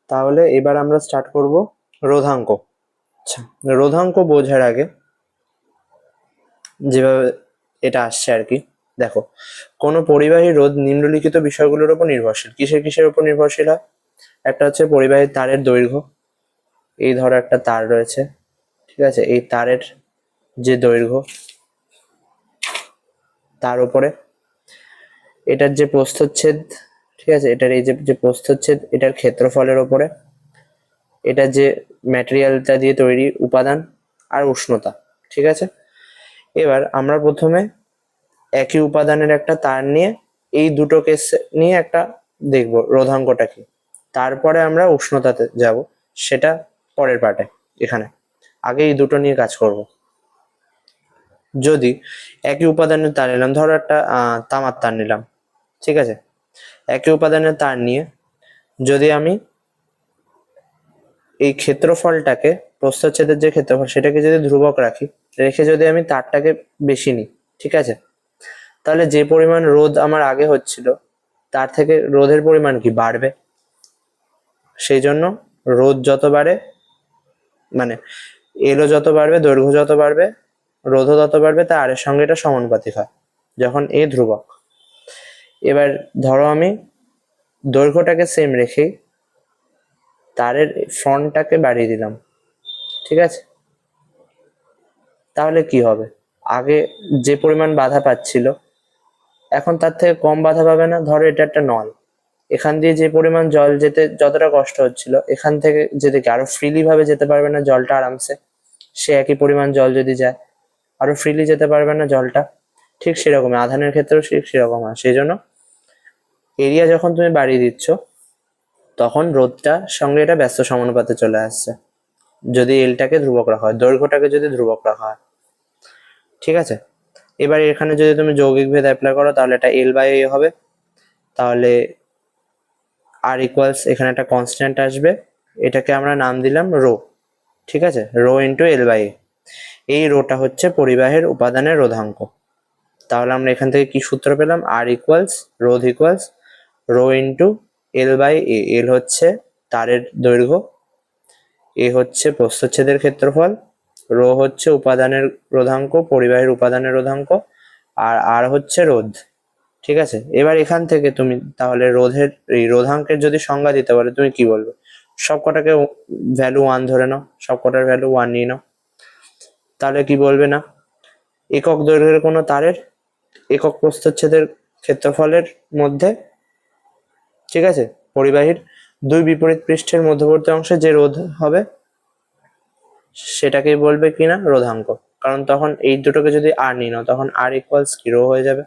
তাহলে এবার আমরা স্টার্ট করব রোধাঙ্ক। আচ্ছা, রোধাঙ্ক বোঝার আগে যেভাবে এটা আসছে আর কি, দেখো, কোনো পরিবাহী রোধ নিম্নলিখিত বিষয়গুলোর উপর নির্ভরশীল। কিসের কিসের উপর নির্ভরশীল হয়? একটা হচ্ছে পরিবাহী তারের দৈর্ঘ্য। এই ধরো একটা তার রয়েছে, ঠিক আছে, এই তারের যে দৈর্ঘ্য তার উপরে এটার যে প্রস্থচ্ছেদ, ঠিক আছে, এটার এই যে প্রস্থচ্ছেদ, এটার ক্ষেত্রফলের ওপরে, এটা যে ম্যাটেরিয়ালটা দিয়ে তৈরি উপাদান, আর উষ্ণতা, ঠিক আছে। এবার আমরা প্রথমে একই উপাদানের একটা তার নিয়ে এই দুটো কেস নিয়ে একটা দেখব রোধাঙ্কটা কি, তারপরে আমরা উষ্ণতাতে যাব, সেটা পরের পার্টে। এখানে আগে এই দুটো নিয়ে কাজ করব। যদি একই উপাদানের তার নিলাম, ধরো একটা তামার তার নিলাম, ঠিক আছে, একই উপাদানের তার নিয়ে যদি আমি এই ক্ষেত্রফলটাকে, প্রস্থচ্ছেদের যে ক্ষেত্রফল সেটাকে যদি ধ্রুবক রাখি, রেখে যদি আমি তারটাকে বেশি নিই, ঠিক আছে, তাহলে যে পরিমাণ রোধ আমার আগে হচ্ছিল তার থেকে রোধের পরিমাণ কি বাড়বে। সেই জন্য রোধ যত বাড়ে, মানে এলও যত বাড়বে, দৈর্ঘ্য যত বাড়বে, রোধও তত বাড়বে, তা আর এর সঙ্গে এটা সমানুপাতিক হয় যখন এ ধ্রুবক। এবার ধরো আমি দৈর্ঘ্যটাকে সেম রেখেই তারের ফ্রন্টটাকে বাড়িয়ে দিলাম, ঠিক আছে, তাহলে কি হবে? আগে যে পরিমাণ বাধা পাচ্ছিল এখন তার থেকে কম বাধা পাবে না। ধরো এটা একটা নল, এখান দিয়ে যে পরিমাণ জল যেতে যতটা কষ্ট হচ্ছিল, এখান থেকে যেতে কি আরো ফ্রিলি ভাবে যেতে পারবে না জলটা আরামসে? সে একই পরিমাণ জল যদি যায় আরো ফ্রিলি যেতে পারবে না জলটা? ঠিক সেরকম আধানের ক্ষেত্রেও ঠিক সেরকম হয়। সেই জন্য এরিয়া যখন তুমি বাড়িয়ে দিচ্ছ তখন রোধটার সঙ্গে এটা ব্যস্ত সমানুপাতে চলে আসছে, যদি এলটাকে ধ্রুবক রাখা হয়, দৈর্ঘ্যটাকে যদি ধ্রুবক রাখা হয়, ঠিক আছে। এবার এখানে যদি তুমি যৌগিক ভেদ অ্যাপ্লাই করো তাহলে এটা এল বাই এ হবে। তাহলে আর ইকুয়ালস, এখানে একটা কনস্ট্যান্ট আসবে, এটাকে আমরা নাম দিলাম রো, ঠিক আছে, রো ইন্টু এল বাই এ। এই রোটা হচ্ছে পরিবাহের উপাদানের রোধাঙ্ক। তাহলে আমরা এখান থেকে কি সূত্র পেলাম? আর ইকুয়ালস রোধ equals rho into L by A. L হচ্ছে তারের দৈর্ঘ্য, এ হচ্ছে প্রস্থচ্ছেদের ক্ষেত্রফল, রো হচ্ছে উপাদানের রোধাঙ্ক, পরিবাহের উপাদানের রোধাঙ্ক, আর আর হচ্ছে রোধ, ঠিক আছে। এবার এখান থেকে তুমি তাহলে রোধের এই রোধাঙ্কের যদি সংজ্ঞা দিতে পারো তুমি কি বলবে? সবকটাকে ভ্যালু 1 ধরে নাও, সবকটার ভ্যালু 1 নিয়ে নাও, তাহলে কি বলবে না একক দৈর্ঘ্যের কোনো তারের একক প্রস্থচ্ছেদের ক্ষেত্রফলের মধ্যে, ঠিক আছে, পরিবাহীর দুই বিপরীত পৃষ্ঠের মধ্যবর্তী অংশে যে রোধ হবে সেটাকেই বলবে কিনা রোধাঙ্ক। কারণ তখন এই দুটোকে যদি আর নিয়ে নাও তখন আর ইকুয়ালস কি রো হয়ে যাবে।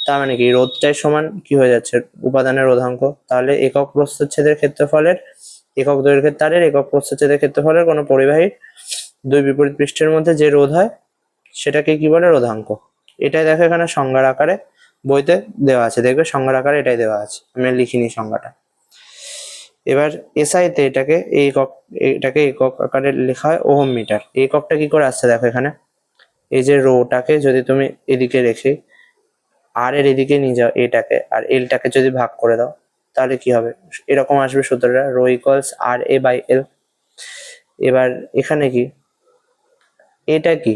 তার মানে কি রোধটাই সমান কি হয়ে যাচ্ছে উপাদানের রোধাঙ্ক। তাহলে একক প্রস্থচ্ছেদের ক্ষেত্রফলের, একক দৈর্ঘ্যের তারের একক প্রস্থচ্ছেদের ক্ষেত্রফলের কোনো পরিবাহীর দুই বিপরীত পৃষ্ঠের মধ্যে যে রোধ হয় সেটাকে কি বলে? রোধাঙ্ক। এটাই দেখো এখানে সংজ্ঞার আকারে বইতে দেওয়া আছে, দেখবে সংজ্ঞার আকারে এটাই দেওয়া আছে, আমি লিখিনি সংজ্ঞাটা। এবার এসআইতে এটাকে একক আকারে লেখা হয় ওহম মিটার। এককটা কি করে আসছে দেখো এখানে, এই যে রোটাকে যদি তুমি এদিকে রেখে আর এর এদিকে নিয়ে যাও এটাকে, আর এলটাকে যদি ভাগ করে দাও তাহলে কি হবে? এরকম আসবে সূত্রটা, rho equals R A by L. এবার এখানে কি এটা কি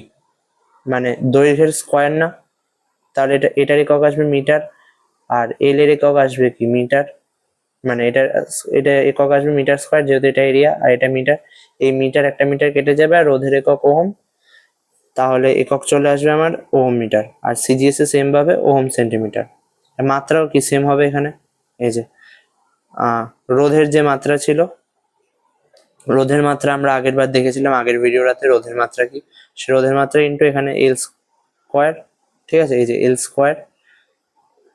মানে দৈর্ঘ্যের স্কোয়ার না, তাহলে এটার একক আসবে মিটার, আর এল এর একক আসবে কি মিটার, মানে এটা একক আসবে মিটার স্কোয়ার, যেহেতু এটা এরিয়া আর এটা মিটার। এই মিটার একটা মিটার কেটে যাবে আর রোধের একক ওহম, তাহলে একক চলে আসবে আমার ওহম মিটার। আর সিজিএস এ সেম ভাবে ওহম সেন্টিমিটার। মাত্রাও কি সেম হবে এখানে, এই যে রোধের যে মাত্রা ছিল, রোধের মাত্রা আমরা আগের বার দেখেছিলাম আগের ভিডিওটাতে, রোধের মাত্রা কি, সে রোধের মাত্রা ইন্টু এখানে এল স্কোয়ার, ঠিক আছে, এই যে এল স্কোয়ার,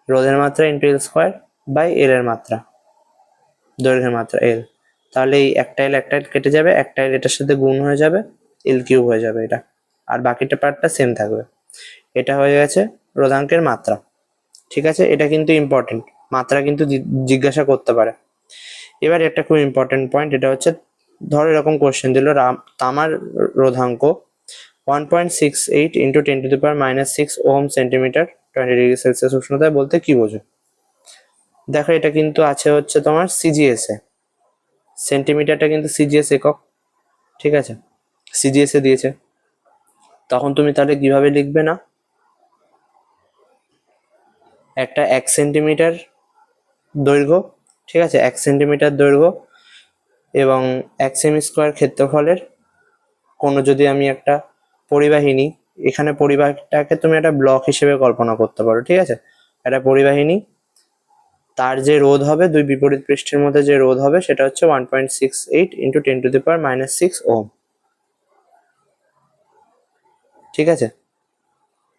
রোধের মাত্রা into L square by L এর মাত্রা, দৈর্ঘ্যের মাত্রা এল। তাহলে এই একটা এল কেটে যাবে, একটা এল এটার সাথে গুণ হয়ে যাবে, এল কিউব হয়ে যাবে এটা, আর বাকিটা পার্টটা সেম থাকবে। এটা হয়ে গেছে রোধাঙ্কের মাত্রা, ঠিক আছে। এটা কিন্তু ইম্পর্টেন্ট, মাত্রা কিন্তু জিজ্ঞাসা করতে পারে। এবার একটা খুব ইম্পর্টেন্ট পয়েন্ট, এটা হচ্ছে ধরো এরকম কোশ্চেন দিল তামার রোধাঙ্ক 1.68 ইন্টু 10⁻⁻6 ওহম সেন্টিমিটার 20°C উষ্ণতায় বলতে কি বোঝো? দেখো এটা কিন্তু আছে হচ্ছে তোমার সিজিএস এ, সেন্টিমিটারটা কিন্তু সিজিএস একক, ঠিক আছে, সিজিএস এ দিয়েছে। তখন তুমি তাহলে কিভাবে লিখবে না, একটা 1 সেন্টিমিটার দৈর্ঘ্য, ঠিক আছে, 1 সেন্টিমিটার দৈর্ঘ্য এবং 1 সেমি স্কোয়ার ক্ষেত্রফলের কোনো যদি আমি একটা পরিবাহী নিই, এখানে পরিবাহীটাকে তুমি একটা ব্লক হিসেবে কল্পনা করতে পারো, ঠিক আছে, একটা পরিবাহী নিই, তার যে রোধ হবে দুই বিপরীত পৃষ্ঠের মধ্যে যে রোধ হবে সেটা হচ্ছে 1.68 ইন্টু 10⁻⁻6 ওহম, ঠিক আছে,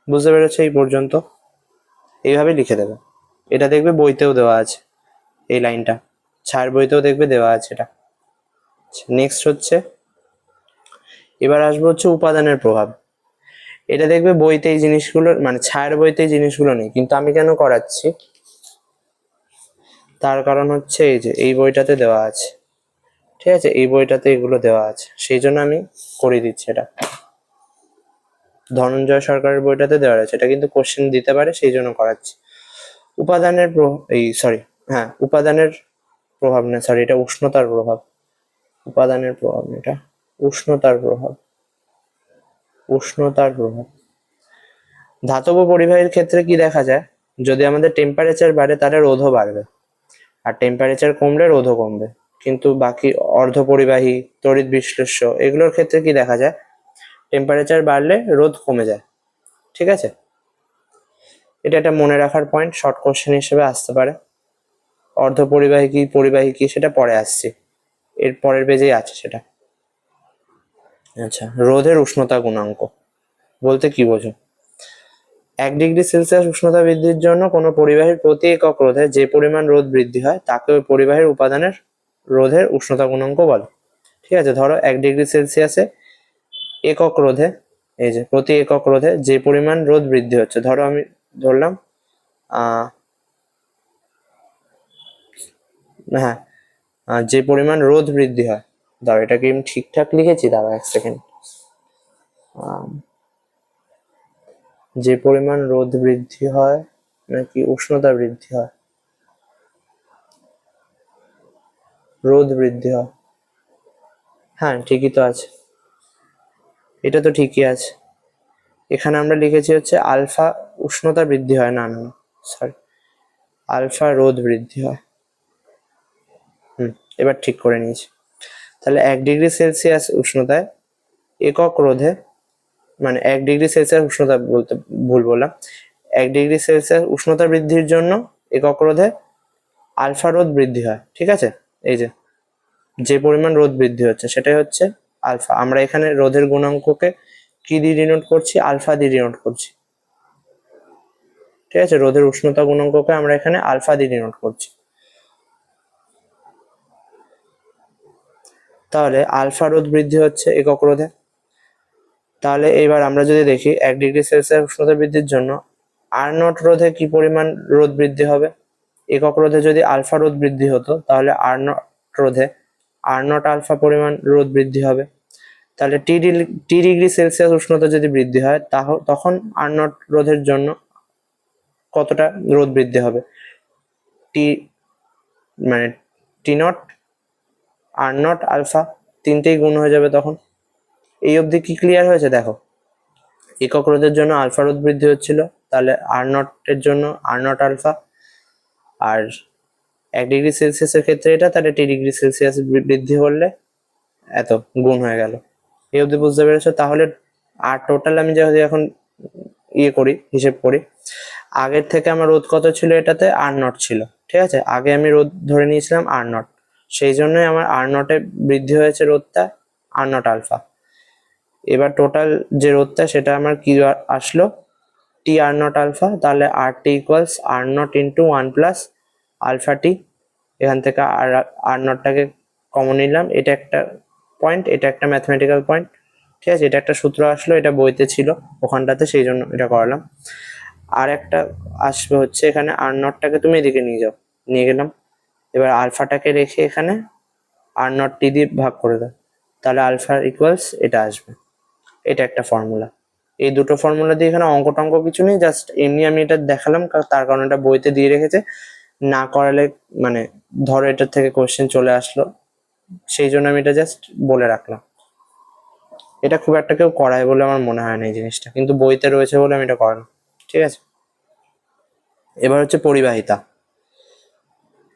বুঝতে পেরেছো এই পর্যন্ত? এইভাবে লিখে দেবে। এটা দেখবে বইতেও দেওয়া আছে, এই লাইনটা ছায়ার বইতেও দেখবে দেওয়া আছে এটা। নেক্সট হচ্ছে, এবার আসবো হচ্ছে উপাদানের প্রভাব। এটা দেখবে বইতে এই জিনিসগুলো, মানে ছায়ার বইতে এই জিনিসগুলো নেই, কিন্তু আমি কেন করাচ্ছি তার কারণ হচ্ছে এই যে এই বইটাতে দেওয়া আছে, ঠিক আছে, এই বইটাতে এগুলো দেওয়া আছে, সেই জন্য আমি করে দিচ্ছি এটা। ধনঞ্জয় সরকারের বইটাতে দেওয়া আছে, এটা কিন্তু কোশ্চেন দিতে পারে, সেই জন্য করাচ্ছি। উপাদানের উপাদানের প্রভাব না, সরি, এটা উষ্ণতার প্রভাব, উপাদানের প্রভাব না, এটা উষ্ণতার প্রভাব, উষ্ণতার প্রভাব। ধাতব পরিবাহীর ক্ষেত্রে কি দেখা যায়, যদি আমাদের টেম্পারেচার বাড়ে তাহলে রোধও বাড়বে, আর টেম্পারেচার কমলে রোধও কমবে। কিন্তু বাকি অর্ধ পরিবাহী, তড়িৎ বিশ্লেষ্য, এগুলোর ক্ষেত্রে কি দেখা যায়, টেম্পারেচার বাড়লে রোধ কমে যায়, ঠিক আছে। এটা একটা মনে রাখার পয়েন্ট, শর্ট কোশ্চেন হিসেবে আসতে পারে। অর্ধ পরিবাহী কি, পরিবাহী কি, সেটা পরে আসছে, এর পরের পেজেই আছে সেটা। আচ্ছা, রোধের উষ্ণতা গুণাঙ্ক বলতে কি বোঝো? 1 ডিগ্রি সেলসিয়াস উষ্ণতা বৃদ্ধির জন্য কোনো পরিবাহীর প্রতি একক রোধে যে পরিমাণ রোধ বৃদ্ধি হয় তাকে ওই পরিবাহীর উপাদানের রোধের উষ্ণতা গুণাঙ্ক বলে, ঠিক আছে। ধরো 1 ডিগ্রি সেলসিয়াসে একক রোধে, এই যে প্রতি একক রোধে যে পরিমাণ রোধ বৃদ্ধি হচ্ছে, ধরো আমি ধরলাম হ্যাঁ, যে পরিমাণ রোধ বৃদ্ধি হয়, দাঁড়া এটাকে আমি ঠিকঠাক লিখেছি, দাঁড়া 1 সেকেন্ড, যে পরিমাণ রোধ বৃদ্ধি হয় নাকি উষ্ণতা বৃদ্ধি হয়, রোধ বৃদ্ধি হয়, হ্যাঁ ঠিকই তো আছে, এটা তো ঠিকই আছে। এখানে আমরা লিখেছি হচ্ছে আলফা উষ্ণতা বৃদ্ধি হয়, না না সরি, আলফা রোধ বৃদ্ধি হয়। এবার ঠিক করে নিয়েছি। তাহলে 1 ডিগ্রি সেলসিয়াস উষ্ণতায় একক রোধে, মানে 1 ডিগ্রি সেলসিয়াস উষ্ণতা বলতে ভুল বললাম, 1 ডিগ্রি সেলসিয়াস উষ্ণতা বৃদ্ধির জন্য একক রোধে আলফা রোধ বৃদ্ধি হয়, ঠিক আছে। এই যে যে পরিমাণ রোধ বৃদ্ধি হচ্ছে সেটাই হচ্ছে আলফা। আমরা এখানে রোধের গুণাঙ্ককে কি দিয়ে ডিনোট করছি, আলফা দিয়ে ডিনোট করছি, ঠিক আছে। রোধের উষ্ণতা গুণাঙ্ককে আমরা এখানে আলফা দিয়ে ডিনোট করছি। তাহলে আলফা রোধ বৃদ্ধি হচ্ছে একক রোধে। তাহলে এবার আমরা যদি দেখি 1 ডিগ্রি সেলসিয়াস উষ্ণতা বৃদ্ধির জন্য আর নট রোধে কি পরিমাণ রোধ বৃদ্ধি হবে, একক রোধে যদি আলফা রোধ বৃদ্ধি হতো তাহলে আর নট রোধে আর নট আলফা পরিমাণ রোধ বৃদ্ধি হবে। তাহলে টি ডিগ্রি সেলসিয়াস উষ্ণতা যদি বৃদ্ধি হয় তখন আর নট রোধের জন্য কতটা রোধ বৃদ্ধি হবে, টি মানে টি নট আর নট আলফা তিনটেই গুণ হয়ে যাবে তখন। এই অবধি কি ক্লিয়ার হয়েছে? দেখো, একক রোধের জন্য আলফা রোধ বৃদ্ধি হচ্ছিল, তাহলে আর নটের জন্য R naught alpha, R 1 degree সেলসিয়াসের ক্ষেত্রে এটা, তাহলে টি ডিগ্রি সেলসিয়াস বৃদ্ধি করলে এত গুণ হয়ে গেল। এই অবধি বুঝতে পেরেছো? তাহলে আর টোটাল আমি যদি এখন হিসেব করি, আগের থেকে আমার রোধ কত ছিল, এটাতে আর নট ছিল, ঠিক আছে, আগে আমি রোধ ধরে নিয়েছিলাম আর নট, সেই জন্যই আমার আর নটে বৃদ্ধি হয়েছে রোধটা আর নট আলফা। এবার টোটাল যে রোধটা সেটা আমার কি আসলো, টি আর নট আলফা, তাহলে R T equals R naught into 1 + alpha T. এখান থেকে আর নটটাকে কমন নিলাম, এটা একটা পয়েন্ট, এটা একটা ম্যাথমেটিক্যাল পয়েন্ট, ঠিক আছে, এটা একটা সূত্র আসলো, এটা বইতে ছিল ওখানটাতে, সেই জন্য এটা করালাম। আর একটা আসবে হচ্ছে, এখানে আর নটটাকে তুমি এদিকে নিয়ে যাও, নিয়ে গেলাম, এবার আলফাটাকে রেখে এখানে আর নট টি দিয়ে ভাগ করে দাও, তাহলে আলফা ইকুয়ালস এটা আসবে। এটা একটা ফর্মুলা। এই দুটো ফর্মুলা দিয়ে এখানে অঙ্ক টঙ্ক কিছু নেই, জাস্ট এমনি আমি এটা দেখালাম, তার কারণ এটা বইতে দিয়ে রেখেছে, না করালে মানে ধরো এটার থেকে কোশ্চেন চলে আসলো, সেই জন্য আমি এটা জাস্ট বলে রাখলাম। এটা খুব একটা কেউ করায় বলে আমার মনে হয় না এই জিনিসটা, কিন্তু বইতে রয়েছে বলে আমি এটা করানো। ঠিক আছে, এবার হচ্ছে পরিবাহিতা।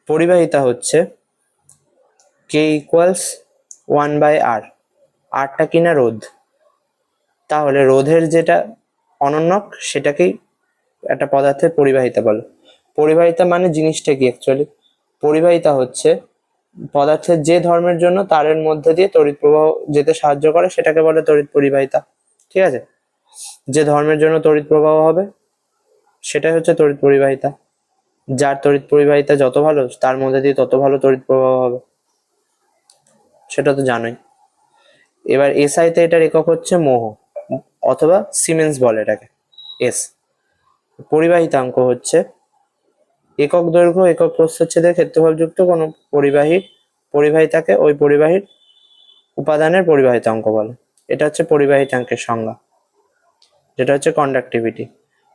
পরিবাহিতা হচ্ছে কে ইকুয়ালস 1/r। আরটা কিনা রোধ, তাহলে রোধের যেটা অনন্যক সেটাকেই একটা পদার্থের পরিবাহিতা বলে। পরিবাহিতা মানে জিনিসটা কি অ্যাকচুয়ালি? পরিবাহিতা হচ্ছে পদার্থের যে ধর্মের জন্য তারের মধ্যে দিয়ে তড়িৎ প্রবাহ যেতে সাহায্য করে সেটাকে বলে তড়িৎ পরিবাহিতা। ঠিক আছে, যে ধর্মের জন্য তড়িৎ প্রবাহ হবে সেটাই হচ্ছে তড়িৎ পরিবাহিতা। যার তড়িৎ পরিবাহিতা যত ভালো তার মধ্যে দিয়ে তত ভালো তড়িৎ প্রবাহ হবে, সেটা তো জানোই। এবার এসআইতে এটার একক হচ্ছে মোহ অথবা সিমেন্স বলে এটাকে, এস। পরিবাহিতাঙ্ক হচ্ছে একক দৈর্ঘ্য একক প্রস্থচ্ছেদের ক্ষেত্রফলযুক্ত কোনো পরিবাহিতাকে ওই পরিবাহীর উপাদানের পরিবাহিতাঙ্ক বলে। এটা হচ্ছে পরিবাহিতাঙ্কের সংজ্ঞা, যেটা হচ্ছে কন্ডাক্টিভিটি।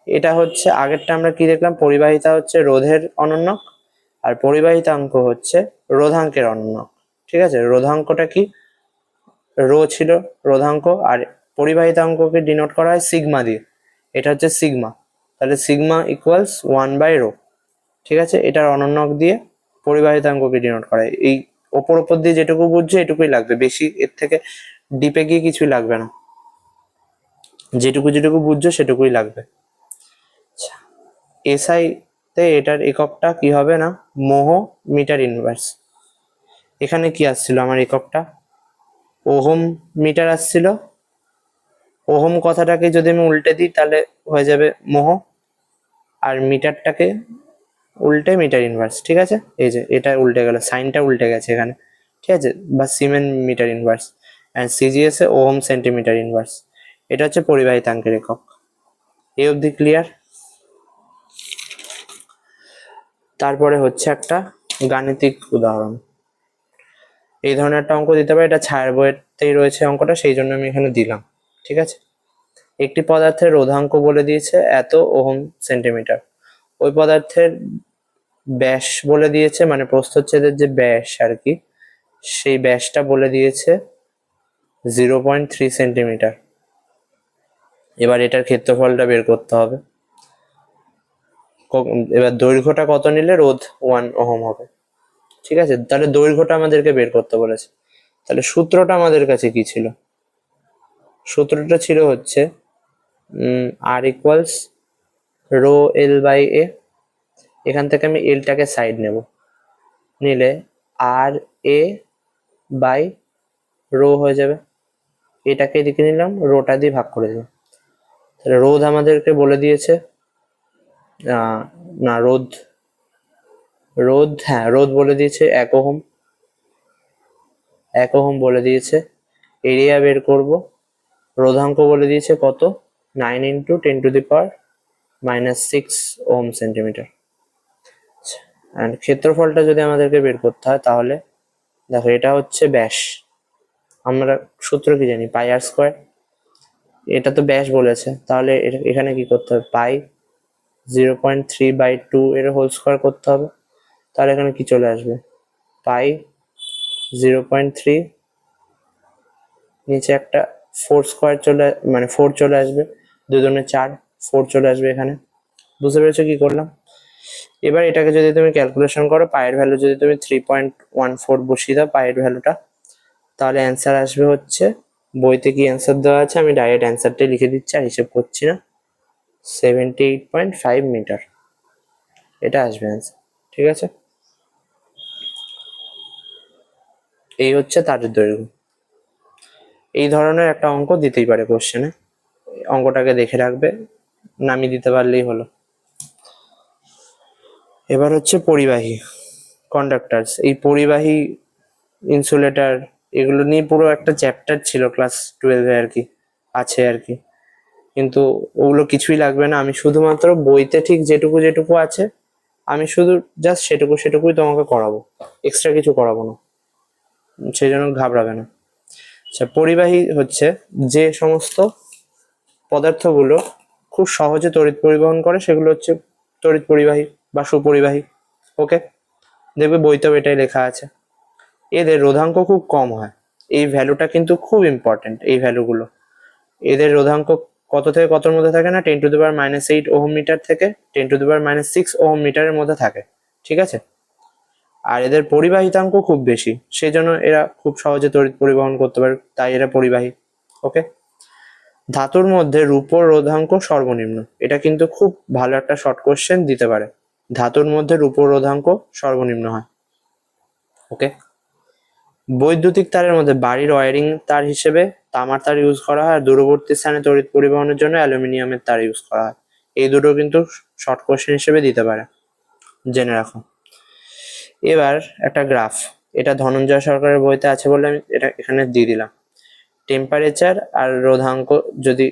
এটা হচ্ছে আগেরটা আমরা কি দেখলাম, পরিবাহিতা হচ্ছে রোধের অনন্যক আর পরিবাহিতাঙ্ক হচ্ছে রোধাঙ্কের অনন্যক। ঠিক আছে, রোধাঙ্কটা কি, রো ছিল রোধাঙ্ক, আর পরিবাহিতাঙ্ককে ডিনোট করা হয় সিগমা দিয়ে, এটা হচ্ছে সিগমা। তাহলে সিগমা ইকুয়ালস 1/ρ। ঠিক আছে, এটার অনন্যক দিয়ে পরিবাহিতাঙ্ককে ডিনোট করা হয়। এই ওপর দিয়ে যেটুকু বুঝছো এটুকুই লাগবে, বেশি এর থেকে ডিপে গিয়ে কিছুই লাগবে না, যেটুকু বুঝছো সেটুকুই লাগবে। এসআই তে এটার এককটা কি হবে না, মোহ মিটার ইনভার্স। এখানে কি আসছিল আমার এককটা, ওহম মিটার আসছিল। ওহম কথাটাকে যদি আমি উল্টে দিই তাহলে হয়ে যাবে মোহ, আর মিটারটাকে উল্টে মিটার ইনভার্স। ঠিক আছে, এই যে এটা উল্টে গেল, সাইনটা উল্টে গেছে এখানে। ঠিক আছে, বা siemens metre inverse and CGS এ ওহম সেন্টিমিটার ইনভার্স। এটা হচ্ছে পরিবাহিতাঙ্কের একক। এই অবধি ক্লিয়ার? তারপরে হচ্ছে একটা গাণিতিক উদাহরণ। এই ধরনের একটা অঙ্ক দিতে পারে, এটা ছায়ার বইয়েতেই রয়েছে অঙ্কটা, সেই জন্য আমি এখানে দিলাম। ঠিক আছে, একটি পদার্থের রোধাঙ্ক বলে দিয়েছে এত ওহম সেন্টিমিটার, ওই পদার্থের ব্যাস বলে দিয়েছে, মানে প্রস্থচ্ছেদের যে ব্যাস আর কি, সেই ব্যাসটা বলে দিয়েছে 0.3 সেন্টিমিটার। এবার এটার ক্ষেত্রফলটা বের করতে হবে। এবার দৈর্ঘ্যটা কত নিলে রোধ 1 ওহম হবে। ঠিক আছে, তাহলে দৈর্ঘ্যটা আমাদেরকে বের করতে বলেছে। তাহলে সূত্রটা আমাদের কাছে কি ছিল, সূত্রটা ছিল হচ্ছে আর ইকুয়ালস রো এল বাই এ। এখান থেকে আমি এলটাকে সাইড নেব, নিলে আর এ বাই রো হয়ে যাবে। এটাকে এদিকে নিলাম, রোটা দিয়ে ভাগ করে দিলাম। তাহলে রোধ আমাদেরকে বলে দিয়েছে না রোধ বলে দিয়েছে 1 ওহম। 1 ওহম বলে দিয়েছে। এরিয়া বের করব, রোধাঙ্ক বলে দিয়েছে কত, 9 × 10⁻⁻6 ওহম সেন্টিমিটার। অ্যান্ড ক্ষেত্রফলটা যদি আমাদেরকে বের করতে হয় তাহলে দেখো এটা হচ্ছে ব্যাস, আমরা সূত্র কি জানি, পাই আর স্কোয়ার। এটা তো ব্যাস বলেছে, তাহলে এখানে কি করতে হবে, পাই 0.3/2 এর হোল স্কোয়ার করতে হবে। তাহলে এখানে কি চলে আসবে, পাই 0.3, নিচে একটা 4 স্কোয়ার মানে 4 চলে আসবে, 2 দুগুণে 4, 4 চলে আসবে এখানে। বুঝতে পেরেছো কি করলাম? এবার এটাকে যদি তুমি ক্যালকুলেশন করো, পায়ের ভ্যালু যদি তুমি 3.14 বসিয়ে দাও পায়ের ভ্যালুটা, তাহলে অ্যান্সার আসবে হচ্ছে, বইতে কি অ্যান্সার দেওয়া আছে আমি ডাইরেক্ট অ্যান্সারটাই লিখে দিচ্ছি আর হিসেব করছি না, 78.5 মিটার। এটা আসবে অ্যান্সার। ঠিক আছে, এই হচ্ছে তারের দৈর্ঘ্য। এই ধরনের একটা অঙ্ক দিতেই পারে কোশ্চেনে, অঙ্কটাকে দেখে রাখবে, নামিয়ে দিতে পারলেই হলো। এবার হচ্ছে পরিবাহী, কন্ডাক্টার্স। এই পরিবাহী, ইনসুলেটর, এগুলো নিয়ে পুরো একটা চ্যাপ্টার ছিল ক্লাস 12-এ আর কি, আছে আর কি, কিন্তু ওগুলো কিছুই লাগবে না। আমি শুধুমাত্র বইতে ঠিক যেটুকু আছে আমি শুধু জাস্ট সেটুকুই তোমাকে করাবো, এক্সট্রা কিছু করাবো না, সেই জন্য ঘাবড়াবে না। আচ্ছা, পরিবাহী হচ্ছে যে সমস্ত পদার্থগুলো খুব সহজে তড়িৎ পরিবহন করে সেগুলো হচ্ছে তড়িৎ পরিবাহী বা সুপরিবাহী। ওকে, দেখবে বইতেও এটাই লেখা আছে। এদের রোধাঙ্ক খুব কম হয়। এই ভ্যালুটা কিন্তু খুব ইম্পর্টেন্ট, এই ভ্যালুগুলো। এদের রোধাঙ্ক কত থেকে কতর মধ্যে থাকে না, 10⁻⁸ ওহম মিটার থেকে 10⁻⁶ ওহম মিটারের মধ্যে থাকে, ঠিক আছে। আর এদের পরিবাহিতাঙ্ক খুব বেশি, সেই জন্য এরা খুব সহজে তড়িৎ পরিবহন করতে পারে, তাই এরা পরিবাহী। ওকে, ধাতুর মধ্যে রূপোর রোধাঙ্ক সর্বনিম্ন। এটা কিন্তু খুব ভালো একটা শর্ট কোশ্চেন দিতে পারে। ধাতুর মধ্যে রূপোর রোধাঙ্ক সর্বনিম্ন হয়। ওকে, বৈদ্যুতিক তারের মধ্যে বাড়ির ওয়্যারিং তার হিসেবে তামার তার ইউজ করা হয়, আর দূরবর্তী স্থানে তড়িৎ পরিবহনের জন্য অ্যালুমিনিয়ামের তার ইউজ করা হয়। এই দুটো কিন্তু শর্ট কোশ্চেন হিসেবে দিতে পারে, জেনে রাখো। এবার একটা গ্রাফ, এটা ধনঞ্জয় সরকারের বইতে আছে বলে আমি এটা এখানে দিয়ে দিলাম। টেম্পারেচার আর রোধাঙ্ক যদি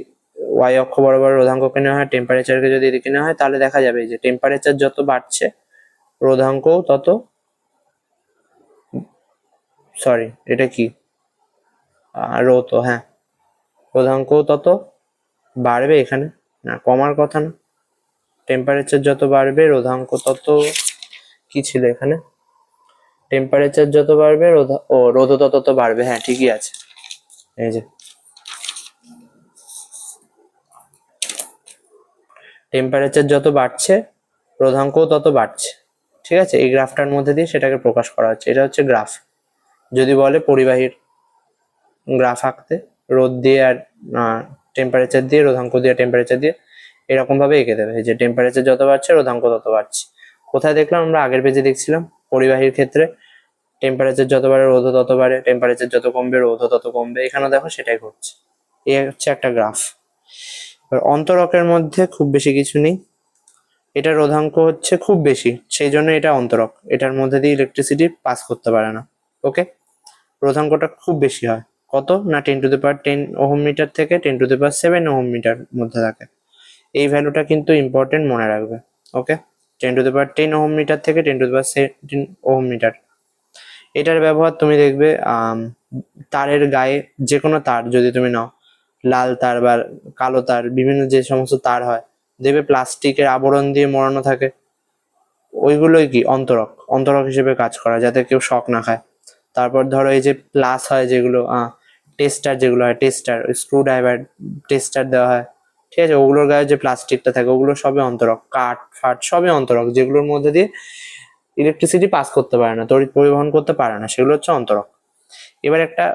ওয়াই অক্ষ বরাবর রোধাঙ্ককে নেওয়া হয়, টেম্পারেচারকে যদি এদিকে নেওয়া হয়, তাহলে দেখা যাবে যে টেম্পারেচার যত বাড়ছে রোধাঙ্কও তত, সরি এটা কি রো, তো হ্যাঁ, রোধাঙ্কও তত বাড়বে, এখানে না কমার কথা না। টেম্পারেচার যত বাড়বে রোধাঙ্ক তত, কি ছিল এখানে, টেম্পারেচার যত বাড়বে রোধ তত বাড়বে, হ্যাঁ ঠিকই আছে। এই যে টেম্পারেচার যত বাড়ছে রোধাঙ্কও তত বাড়ছে, ঠিক আছে। এই গ্রাফটার মধ্যে দিয়ে সেটাকে প্রকাশ করা হচ্ছে। এটা হচ্ছে গ্রাফ। যদি বলে পরিবাহীর গ্রাফ আঁকতে, রোদ দিয়ে আর টেম্পারেচার দিয়ে, রোধাঙ্ক দিয়ে টেম্পারেচার দিয়ে, এরকম ভাবে এঁকে দেবে যে টেম্পারেচার যত বাড়ছে রোধাঙ্ক তত বাড়ছে। কোথায় দেখলাম আমরা, আগের পেজে দেখছিলাম পরিবাহীর ক্ষেত্রে টেম্পারেচার যত বাড়ে রোধ তত বাড়ে, টেম্পারেচার যত কমবে রোধ তত কমবে। এখানে দেখো সেটাই ঘটছে। এই হচ্ছে একটা গ্রাফ। এবার অন্তরকের মধ্যে খুব বেশি কিছু নেই, এটা রোধাঙ্ক হচ্ছে খুব বেশি, সেই জন্য এটা অন্তরক, এটার মধ্যে দিয়ে ইলেকট্রিসিটি পাস করতে পারে না। ওকে, রোধাঙ্কটা খুব বেশি হয়, কত না 10⁻10 ওহম মিটার থেকে 10⁻7 ওহম মিটার মধ্যে থাকে। এই ভ্যালুটা কিন্তু ইম্পর্টেন্ট, মনে রাখবে। ওকে, 10⁻10 ওহম মিটার থেকে 10⁻17 ওহম মিটার। এটার ব্যবহার তুমি দেখবে তারের গায়ে, যে কোনো তার যদি তুমি নাও, লাল তার বা কালো তার, বিভিন্ন যে সমস্ত তার হয়, দেখবে প্লাস্টিকের আবরণ দিয়ে মোড়ানো থাকে, ওইগুলোই কি অন্তরক, অন্তরক হিসেবে কাজ করা, যাতে কেউ শক না খায়। তারপর ধরো এই যে প্লাস হয় যেগুলো, টেস্টার যেগুলো হয়, টেস্টার, স্ক্রু ড্রাইভার টেস্টার দেওয়া হয়, ঠিক আছে, ওগুলোর গায়ে যে প্লাস্টিকটা থাকে ওগুলো সবই অন্তরক, কাঠ ফাট সবই অন্তরক, যেগুলোর মধ্যে দিয়ে ইলেকট্রিসিটি পাস করতে পারে না, তড়িৎ পরিবহন করতে পারে না, সেগুলো হচ্ছে অন্তরক। এবার একটা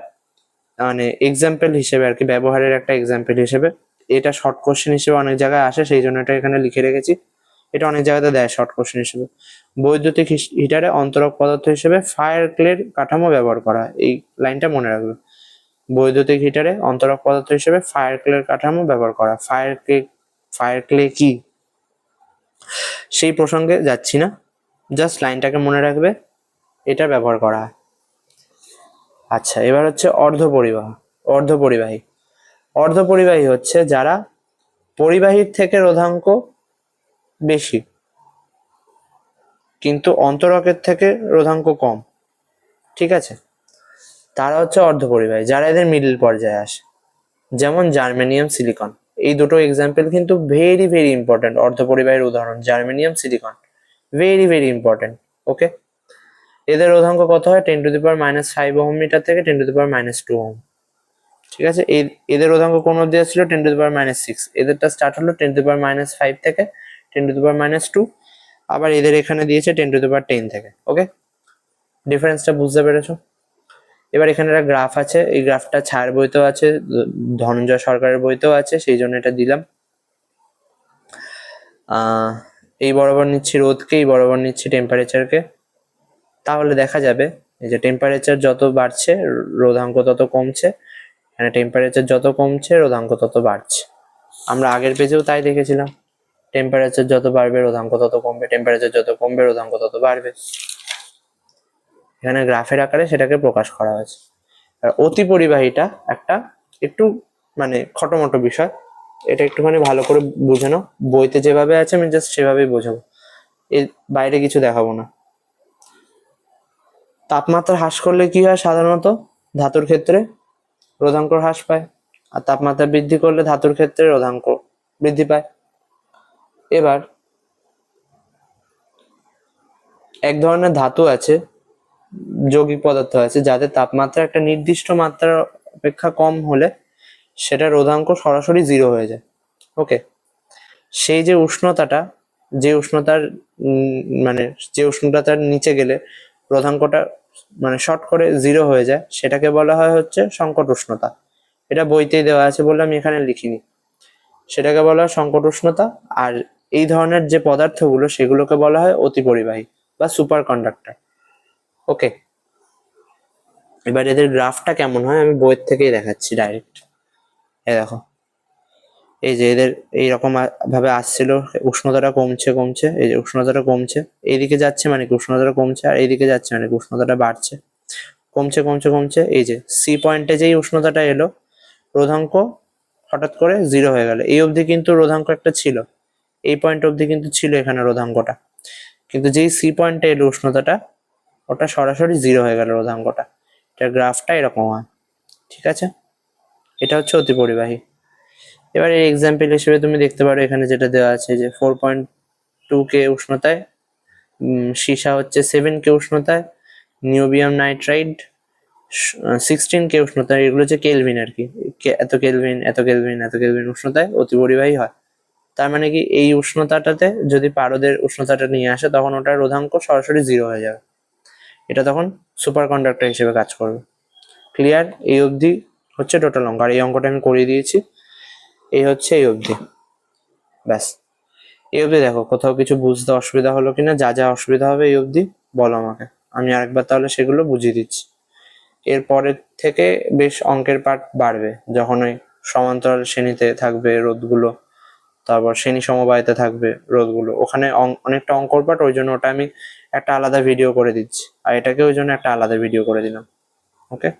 মানে এক্সাম্পল হিসেবে আর কি, ব্যবহারের একটা এক্সাম্পল হিসেবে, এটা শর্ট কোশ্চেন হিসেবে অনেক জায়গায় আসে, সেই জন্য এটা এখানে লিখে রেখেছি। এটা অনেক জায়গাতে দেয় শর্ট কোশ্চেন হিসেবে। বৈদ্যুতিক হিটারে অন্তরক পদার্থ হিসেবে ফায়ার ক্লের কাঠামো ব্যবহার করা হয়, এই লাইনটা মনে রাখবে। বৈদ্যুতিক হিটারে অন্তরক পদার্থ হিসেবে ফায়ার ক্লের কাঠামো ব্যবহার করা। ফায়ার ক্লে কি সেই প্রসঙ্গে যাচ্ছি না, জাস্ট লাইনটাকে মনে রাখবে, এটা ব্যবহার করা হয়। আচ্ছা, এবার হচ্ছে অর্ধপরিবাহী। অর্ধপরিবাহী হচ্ছে যারা পরিবাহীর থেকে রোধাঙ্ক বেশি কিন্তু অন্তরকের থেকে রোধাঙ্ক কম, ঠিক আছে, তারা হচ্ছে অর্ধপরিবাহী, যারা এদের মিডল পর্যায়ে আসে। যেমন জার্মেনিয়াম, সিলিকন, এই দুটো এক্সাম্পল কিন্তু ভেরি ভেরি ইম্পর্টেন্ট। অর্ধপরিবাহীর উদাহরণ germanium, silicon, very very important. Okay, এদের রোধাঙ্ক কত হয়, 10⁻⁵ ওহম মিটার থেকে 10⁻² ওহম, ঠিক আছে। এদের রোধাঙ্ক কোন অব্দি আসছিল, 10⁻⁶। এদেরটা স্টার্ট হলো 10⁻⁵ থেকে 10⁻²। আবার এদের এখানে দিয়েছে 10⁻10 থেকে। ওকে, ডিফারেন্সটা বুঝতে পেরেছো? এবার এখানে একটা গ্রাফ আছে, এই গ্রাফটা ছায়ার বইতেও আছে, ধনঞ্জয় সরকারের বইতেও আছে, সেই জন্য এটা দিলাম। এই বরাবর নিচ্ছি রোধকে, এই বরাবর নিচ্ছি টেম্পারেচারকে, তাহলে দেখা যাবে এই যে টেম্পারেচার যত বাড়ছে রোধাঙ্ক তত কমছে, এখানে টেম্পারেচার যত কমছে রোধাঙ্ক তত বাড়ছে। আমরা আগের পেজেও তাই দেখেছিলাম, টেম্পারেচার যত বাড়বে রোধাঙ্ক তত কমবে, টেম্পারেচার যত কমবে রোধাঙ্ক তত বাড়বে। এখানে গ্রাফের আকারে সেটাকে প্রকাশ করা হয়েছে। আর অতি পরিবাহীটা একটা একটু মানে খটোমটো বিষয়, এটা একটুখানি ভালো করে বুঝে নাও, বইতে যেভাবে আছে আমি জাস্ট সেভাবেই বোঝাবো, এর বাইরে কিছু দেখাবো না। তাপমাত্রা হ্রাস করলে কি হয়, সাধারণত ধাতুর ক্ষেত্রে রোধাঙ্ক হ্রাস পায়, আর তাপমাত্রা বৃদ্ধি করলে ধাতুর ক্ষেত্রে রোধাঙ্ক বৃদ্ধি পায়। এবার এক ধরনের ধাতু আছে যৌগিক পদার্থ আছে যাদের তাপমাত্রা একটা নির্দিষ্ট মাত্রার অপেক্ষা কম হলে সেটা রোধাঙ্ক সরাসরি 0 হয়ে যায়। ওকে, সেই যে উষ্ণতাটা, যে উষ্ণতার মানে যে উষ্ণতার নিচে গেলে রোধাঙ্কটা মানে শর্ট করে 0 হয়ে যায়, সেটাকে বলা হয় হচ্ছে সংকট উষ্ণতা। এটা বইতেই দেওয়া আছে বলে আমি এখানে লিখিনি। সেটাকে বলা হয় সংকট উষ্ণতা। আর এই ধরনের যে পদার্থগুলো সেগুলোকে বলা হয় অতিপরিবাহী বা সুপার কন্ডাক্টর। ওকে, এবার এদের গ্রাফটা কেমন হয় আমি বইয়ের থেকেই দেখাচ্ছি ডাইরেক্ট। এই দেখো, এই যে এদের এইরকম ভাবে আসছিল, উষ্ণতাটা কমছে কমছে, এই যে উষ্ণতাটা কমছে, এইদিকে যাচ্ছে মানে কি উষ্ণতাটা কমছে, আর এইদিকে যাচ্ছে মানে কি উষ্ণতাটা বাড়ছে, কমছে কমছে কমছে। এই যে সি পয়েন্টে যেই উষ্ণতাটা এলো, রোধাঙ্ক হঠাৎ করে 0 হয়ে গেল। এই অবধি কিন্তু রোধাঙ্ক একটা ছিল, এই পয়েন্ট অবধি কিন্তু ছিল এখানে রোধাঙ্কটা, কিন্তু যেই সি পয়েন্টে এলো উষ্ণতাটা, ওটা সরাসরি 0 হয়ে গেল রোধাঙ্কটা। এটার গ্রাফটা এরকম হয়, ঠিক আছে? এটা হচ্ছে অতিপরিবাহী। এবার এই এক্সাম্পল হিসেবে তুমি দেখতে পারো এখানে যেটা দেওয়া আছে যে 4.2K উষ্ণতায়, সীসা হচ্ছে 7K উষ্ণতায়, নিওবিয়াম নাইট্রাইড 16K উষ্ণতায়, এগুলো হচ্ছে কেলভিন আর কি, এত কেলভিন এত কেলভিন এত কেলভিন উষ্ণতায় অতিপরিবাহী হয়। তার মানে কি এই উষ্ণতাটাতে যদি পারদের উষ্ণতাটা নিয়ে আসে তখন ওটার রোধাঙ্ক সরাসরি 0 হয়ে যাবে, এটা তখন সুপার কন্ডাক্টর হিসেবে কাজ করবে। ক্লিয়ার? এই অবধি হচ্ছে টোটাল অঙ্ক, আর এই অঙ্কটা আমি করিয়ে দিয়েছি। এই হচ্ছে এই অবধি, ব্যাস। এই অবধি দেখো কোথাও কিছু বুঝতে অসুবিধা হলো কিনা, যা যা অসুবিধা হবে এই অবধি বলো আমাকে, আমি আরেকবার তাহলে সেগুলো বুঝিয়ে দিচ্ছি। এরপরের থেকে বেশ অঙ্কের পার্ট বাড়বে, যখন ওই সমান্তরাল শ্রেণীতে থাকবে রোধগুলো, তারপর শ্রেণী সমবায়তে থাকবে রোধগুলো, ওখানে অনেকটা অঙ্কর পার্ট, ওই জন্য ওটা আমি একটা আলাদা ভিডিও করে দিচ্ছি, আর এটাকে ওই জন্য একটা আলাদা ভিডিও করে দিলাম। ওকে।